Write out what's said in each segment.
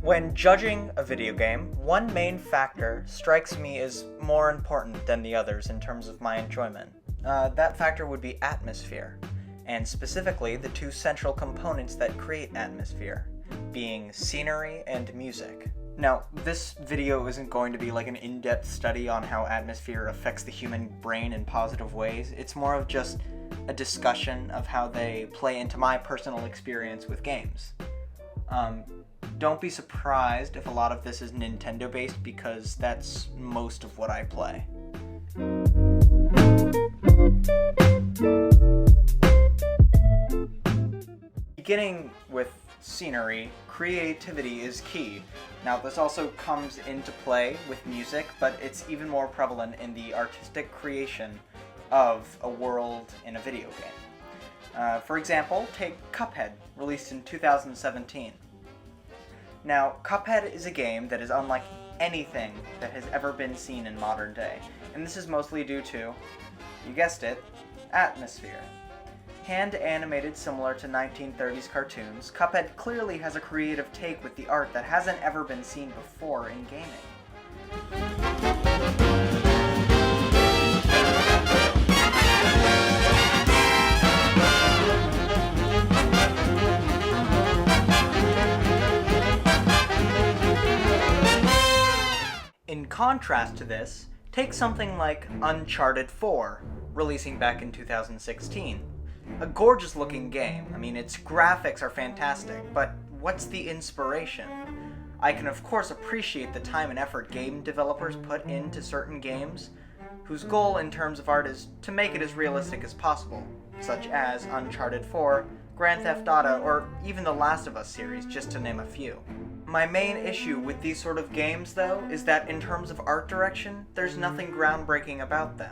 When judging a video game, one main factor strikes me as more important than the others in terms of my enjoyment. That factor would be atmosphere, and specifically the two central components that create atmosphere, being scenery and music. Now, this video isn't going to be like an in-depth study on how atmosphere affects the human brain in positive ways. It's more of just a discussion of how they play into my personal experience with games. Don't be surprised if a lot of this is Nintendo-based, because that's most of what I play. Beginning with scenery, creativity is key. Now, this also comes into play with music, but it's even more prevalent in the artistic creation of a world in a video game. For example, take Cuphead, released in 2017. Now, Cuphead is a game that is unlike anything that has ever been seen in modern day, and this is mostly due to, you guessed it, atmosphere. Hand-animated similar to 1930s cartoons, Cuphead clearly has a creative take with the art that hasn't ever been seen before in gaming. In contrast to this, take something like Uncharted 4, releasing back in 2016. A gorgeous looking game. I mean, its graphics are fantastic, but what's the inspiration? I can of course appreciate the time and effort game developers put into certain games, whose goal in terms of art is to make it as realistic as possible, such as Uncharted 4, Grand Theft Auto, or even the Last of Us series, just to name a few. My main issue with these sort of games, though, is that in terms of art direction, there's nothing groundbreaking about them.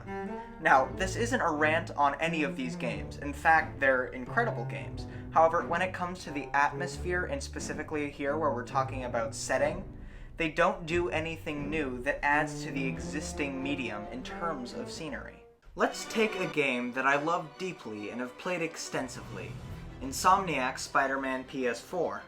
Now, this isn't a rant on any of these games. In fact, they're incredible games. However, when it comes to the atmosphere, and specifically here where we're talking about setting, they don't do anything new that adds to the existing medium in terms of scenery. Let's take a game that I love deeply and have played extensively, Insomniac's Spider-Man PS4.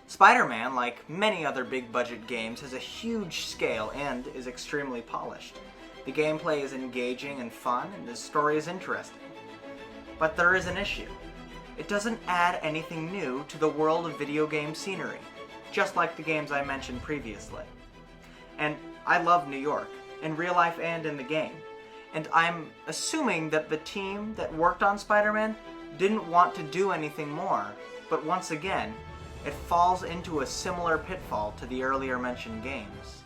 Spider-Man, like many other big-budget games, has a huge scale and is extremely polished. The gameplay is engaging and fun, and the story is interesting. But there is an issue. It doesn't add anything new to the world of video game scenery, just like the games I mentioned previously. And I love New York, in real life and in the game. And I'm assuming that the team that worked on Spider-Man didn't want to do anything more, but once again, it falls into a similar pitfall to the earlier mentioned games.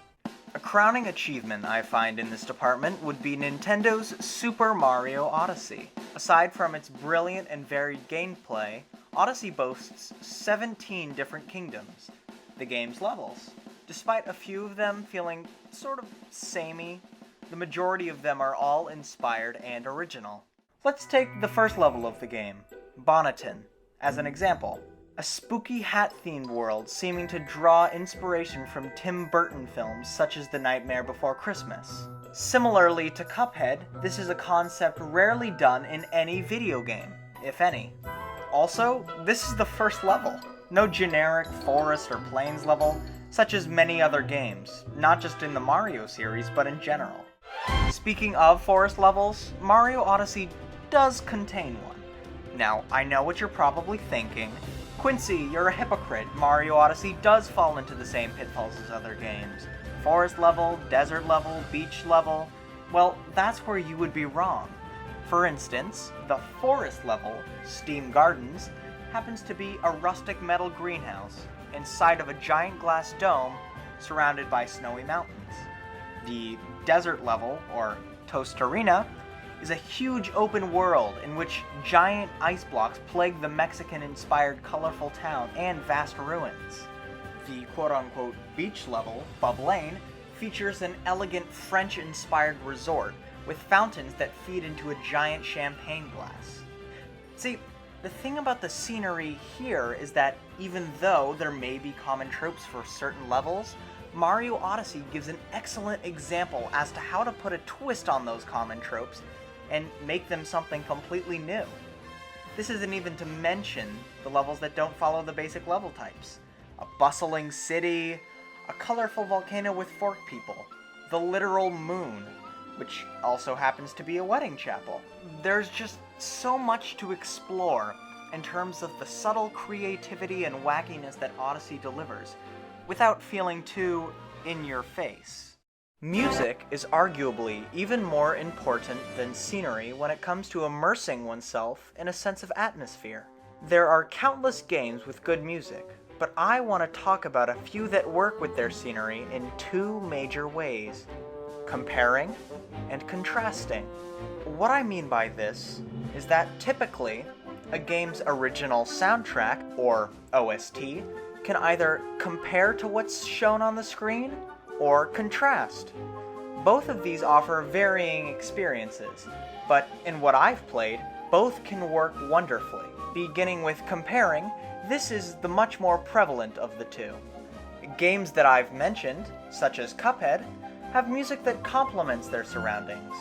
A crowning achievement I find in this department would be Nintendo's Super Mario Odyssey. Aside from its brilliant and varied gameplay, Odyssey boasts 17 different kingdoms, the game's levels. Despite a few of them feeling sort of samey, the majority of them are all inspired and original. Let's take the first level of the game, Bonneton, as an example. A spooky hat-themed world seeming to draw inspiration from Tim Burton films such as The Nightmare Before Christmas. Similarly to Cuphead, this is a concept rarely done in any video game, if any. Also, this is the first level. No generic forest or plains level, such as many other games, not just in the Mario series, but in general. Speaking of forest levels, Mario Odyssey does contain one. Now, I know what you're probably thinking. Quincy, you're a hypocrite. Mario Odyssey does fall into the same pitfalls as other games. Forest level, desert level, beach level. Well, that's where you would be wrong. For instance, the forest level, Steam Gardens, happens to be a rustic metal greenhouse inside of a giant glass dome surrounded by snowy mountains. The desert level, or Toast Arena, is a huge open world in which giant ice blocks plague the Mexican-inspired colorful town and vast ruins. The quote-unquote beach level, Bub Lane, features an elegant French-inspired resort with fountains that feed into a giant champagne glass. See, the thing about the scenery here is that even though there may be common tropes for certain levels, Mario Odyssey gives an excellent example as to how to put a twist on those common tropes and make them something completely new. This isn't even to mention the levels that don't follow the basic level types. a bustling city, a colorful volcano with fork people, the literal moon, which also happens to be a wedding chapel. There's just so much to explore in terms of the subtle creativity and wackiness that Odyssey delivers, without feeling too in your face. Music is arguably even more important than scenery when it comes to immersing oneself in a sense of atmosphere. There are countless games with good music, but I want to talk about a few that work with their scenery in two major ways: comparing and contrasting. What I mean by this is that typically, a game's original soundtrack, or OST, can either compare to what's shown on the screen, or contrast. Both of these offer varying experiences, but in what I've played, both can work wonderfully. Beginning with comparing, this is the much more prevalent of the two. Games that I've mentioned, such as Cuphead, have music that complements their surroundings.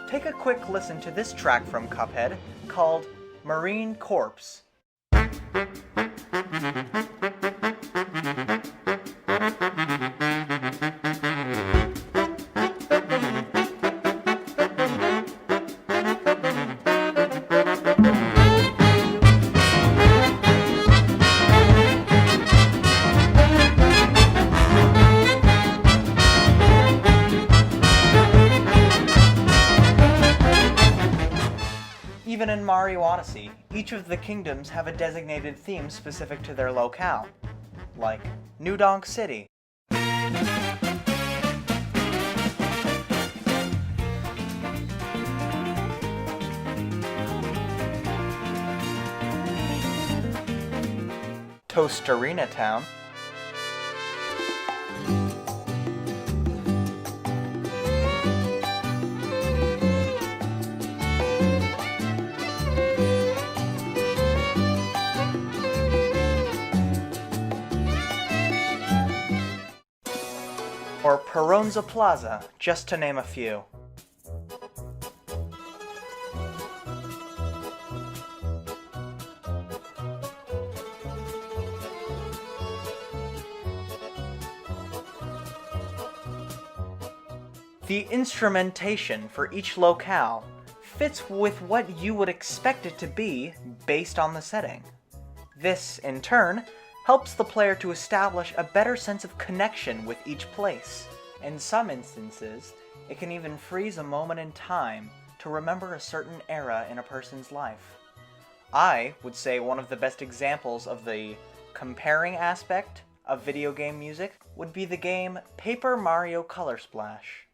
Take a quick listen to this track from Cuphead called Marine Corpse. Even in Mario Odyssey, each of the kingdoms have a designated theme specific to their locale, like New Donk City. Tostarena Town. Or Peronza Plaza, just to name a few. The instrumentation for each locale fits with what you would expect it to be based on the setting. This, in turn, helps the player to establish a better sense of connection with each place. In some instances, it can even freeze a moment in time to remember a certain era in a person's life. I would say one of the best examples of the comparing aspect of video game music would be the game Paper Mario Color Splash.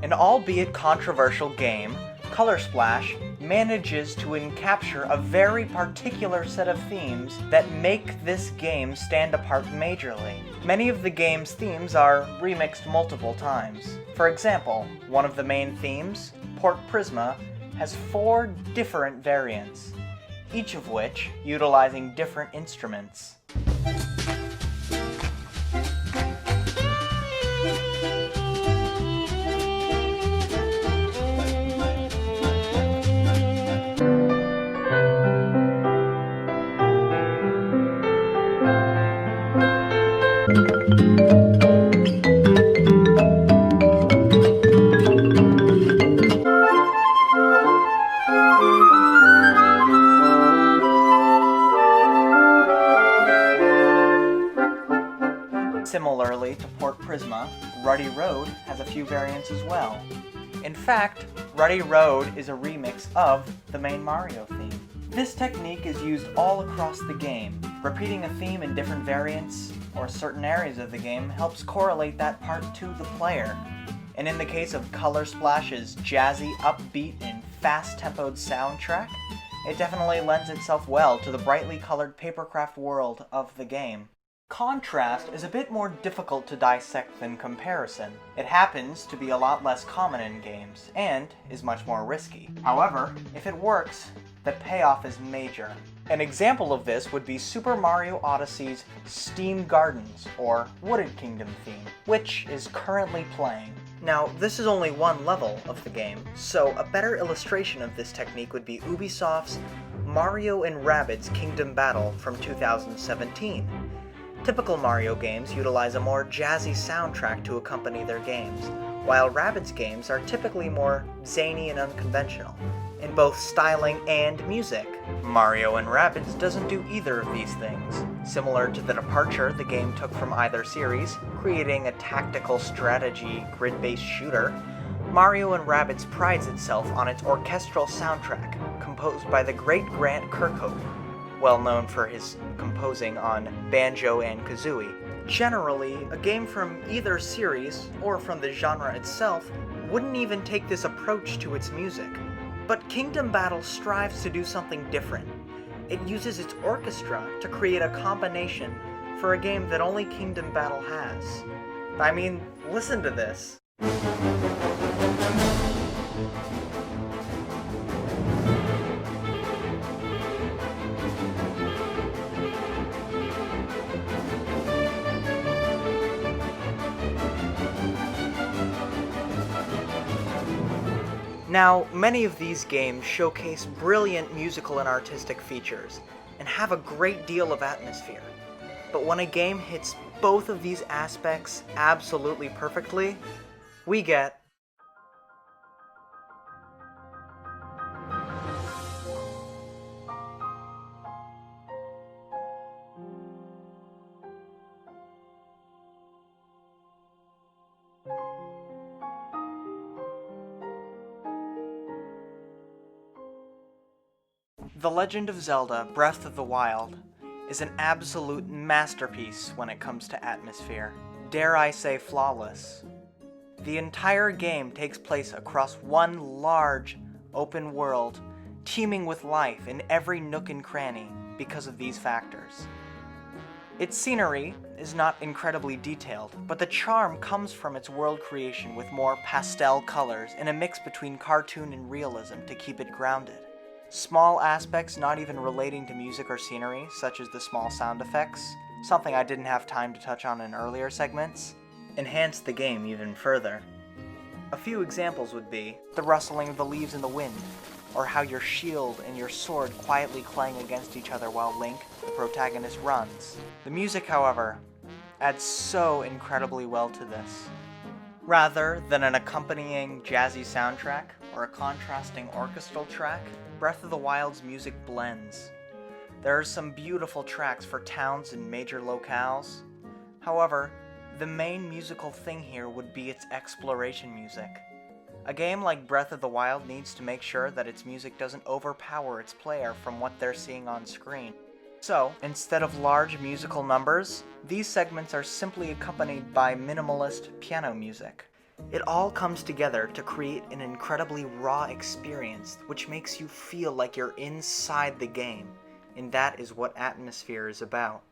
An albeit controversial game, Color Splash manages to encapture a very particular set of themes that make this game stand apart majorly. Many of the game's themes are remixed multiple times. For example, one of the main themes, Port Prisma, has 4 different variants, each of which utilizing different instruments. Similarly to Port Prisma, Ruddy Road has a few variants as well. In fact, Ruddy Road is a remix of the main Mario theme. This technique is used all across the game. Repeating a theme in different variants or certain areas of the game helps correlate that part to the player. And in the case of Color Splash's jazzy, upbeat, and fast-tempoed soundtrack, it definitely lends itself well to the brightly colored papercraft world of the game. Contrast is a bit more difficult to dissect than comparison. It happens to be a lot less common in games, and is much more risky. However, if it works, the payoff is major. An example of this would be Super Mario Odyssey's Steam Gardens, or Wooded Kingdom theme, which is currently playing. Now, this is only one level of the game, so a better illustration of this technique would be Ubisoft's Mario & Rabbids Kingdom Battle from 2017. Typical Mario games utilize a more jazzy soundtrack to accompany their games, while Rabbids games are typically more zany and unconventional, in both styling and music. Mario & Rabbids doesn't do either of these things. Similar to the departure the game took from either series, creating a tactical strategy grid-based shooter, Mario & Rabbids prides itself on its orchestral soundtrack, composed by the great Grant Kirkhope, well known for his composing on Banjo and Kazooie. Generally, a game from either series, or from the genre itself, wouldn't even take this approach to its music. But Kingdom Battle strives to do something different. It uses its orchestra to create a combination for a game that only Kingdom Battle has. I mean, listen to this. Now, many of these games showcase brilliant musical and artistic features, and have a great deal of atmosphere. But when a game hits both of these aspects absolutely perfectly, we get The Legend of Zelda: Breath of the Wild is an absolute masterpiece when it comes to atmosphere. Dare I say flawless. The entire game takes place across one large, open world, teeming with life in every nook and cranny because of these factors. Its scenery is not incredibly detailed, but the charm comes from its world creation with more pastel colors and a mix between cartoon and realism to keep it grounded. Small aspects not even relating to music or scenery, such as the small sound effects, something I didn't have time to touch on in earlier segments, enhance the game even further. A few examples would be the rustling of the leaves in the wind, or how your shield and your sword quietly clang against each other while Link, the protagonist, runs. The music, however, adds so incredibly well to this. Rather than an accompanying jazzy soundtrack or a contrasting orchestral track, Breath of the Wild's music blends. There are some beautiful tracks for towns and major locales. However, the main musical thing here would be its exploration music. A game like Breath of the Wild needs to make sure that its music doesn't overpower its player from what they're seeing on screen. So, instead of large musical numbers, these segments are simply accompanied by minimalist piano music. It all comes together to create an incredibly raw experience, which makes you feel like you're inside the game, and that is what atmosphere is about.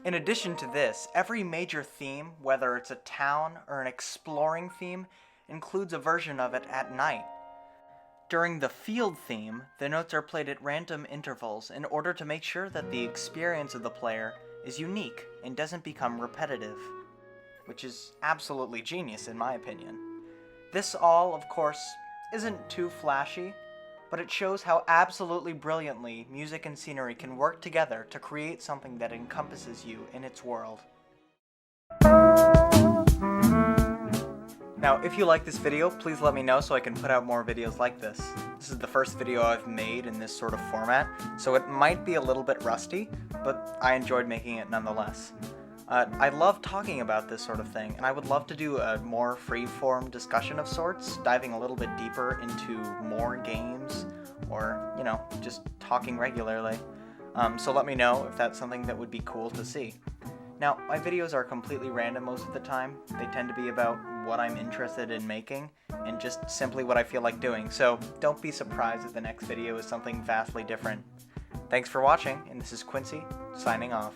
In addition to this, every major theme, whether it's a town or an exploring theme, includes a version of it at night. During the field theme, the notes are played at random intervals in order to make sure that the experience of the player is unique and doesn't become repetitive, which is absolutely genius in my opinion. This all, of course, isn't too flashy, but it shows how absolutely brilliantly music and scenery can work together to create something that encompasses you in its world. Now, if you like this video, please let me know so I can put out more videos like this. This is the first video I've made in this sort of format, so it might be a little bit rusty, but I enjoyed making it nonetheless. I love talking about this sort of thing, and I would love to do a more free-form discussion of sorts, diving a little bit deeper into more games, or, you know, just talking regularly. So let me know if that's something that would be cool to see. Now, my videos are completely random most of the time. They tend to be about what I'm interested in making, and just simply what I feel like doing, so don't be surprised if the next video is something vastly different. Thanks for watching, and this is Quincy, signing off.